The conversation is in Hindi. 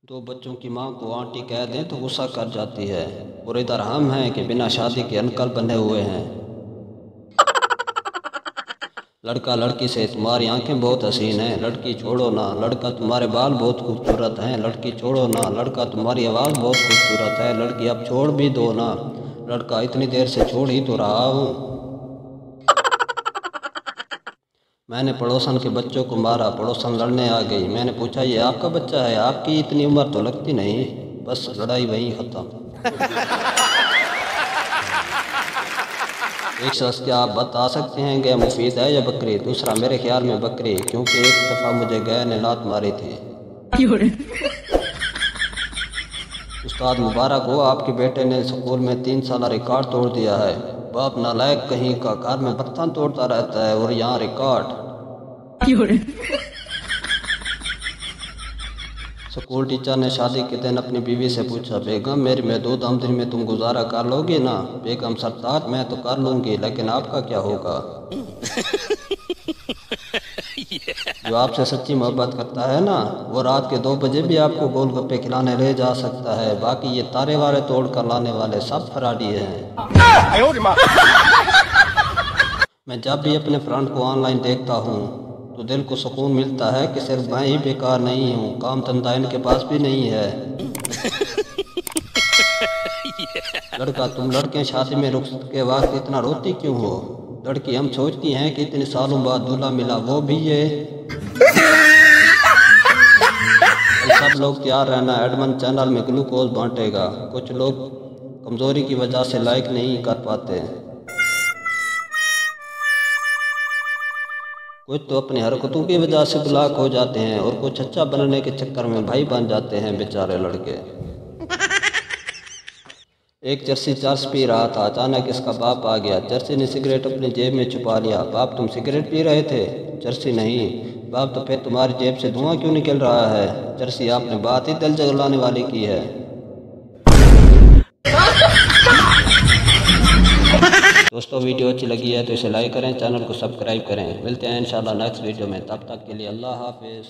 दो बच्चों की मां को आंटी कह दें तो गुस्सा कर जाती है, और इधर हम हैं कि बिना शादी के अंकल बने हुए हैं। लड़का लड़की से तुम्हारी आंखें बहुत हसीन हैं, लड़की छोड़ो ना। लड़का तुम्हारे बाल बहुत खूबसूरत हैं, लड़की छोड़ो ना। लड़का तुम्हारी आवाज़ बहुत खूबसूरत है, लड़की अब छोड़ भी दो ना। लड़का इतनी देर से छोड़ ही तो रहा हूँ। मैंने पड़ोसन के बच्चों को मारा, पड़ोसन लड़ने आ गई। मैंने पूछा ये आपका बच्चा है? आपकी इतनी उम्र तो लगती नहीं। बस लड़ाई वहीं खत्म। एक शख्स क्या आप बता सकते हैं गाय मुफीद है या बकरी? दूसरा मेरे ख्याल में बकरी, क्योंकि एक दफ़ा मुझे गाय ने लात मारी थी। उस्ताद मुबारक हो, आपके बेटे ने स्कूल में 3 साल रिकॉर्ड तोड़ दिया है। बाप नालायक कहीं का, घर में बर्तन तोड़ता रहता है और यहाँ रिकॉर्ड। स्कूल टीचर ने शादी के दिन अपनी बीवी से पूछा, बेगम मेरी महदूद आमदनी में तुम गुजारा कर लोगे ना? बेगम सरताज मैं तो कर लूँगी, लेकिन आपका क्या होगा? जो आपसे सच्ची मोहब्बत करता है ना, वो रात के 2 बजे भी आपको गोलगप्पे खिलाने ले जा सकता है। बाकी ये तारे वारे तोड़ कर लाने वाले सब फराडी हैं। मैं जब भी अपने फ्रेंड को ऑनलाइन देखता हूँ तो दिल को सुकून मिलता है कि सिर्फ मैं ही बेकार नहीं हूँ, काम धंधा इनके पास भी नहीं है। लड़का तुम लड़के शादी में रुखसत के वक्त इतना रोती क्यों हो? लड़की हम सोचती हैं कि इतने सालों बाद दूल्हा मिला, वो भी ये। सब लोग तैयार रहना, एडमन चैनल में ग्लूकोज बांटेगा। कुछ लोग कमजोरी की वजह से लाइक नहीं कर पाते, कुछ तो अपनी हरकतों की वजह से ब्लॉक हो जाते हैं, और कुछ अच्छा बनने के चक्कर में भाई बन जाते हैं बेचारे लड़के। एक चर्सी चर्च पी रहा था, अचानक इसका बाप आ गया। चर्सी ने सिगरेट अपनी जेब में छुपा लिया। बाप तुम सिगरेट पी रहे थे? चर्सी नहीं। बाप तो फिर तुम्हारी जेब से धुआं क्यों निकल रहा है? चर्सी आपने बात ही दिल जलाने वाली की है। दोस्तों वीडियो अच्छी लगी है तो इसे लाइक करें, चैनल को सब्सक्राइब करें। मिलते हैं इंशाल्लाह नेक्स्ट वीडियो में, तब तक के लिए अल्लाह हाफिज़।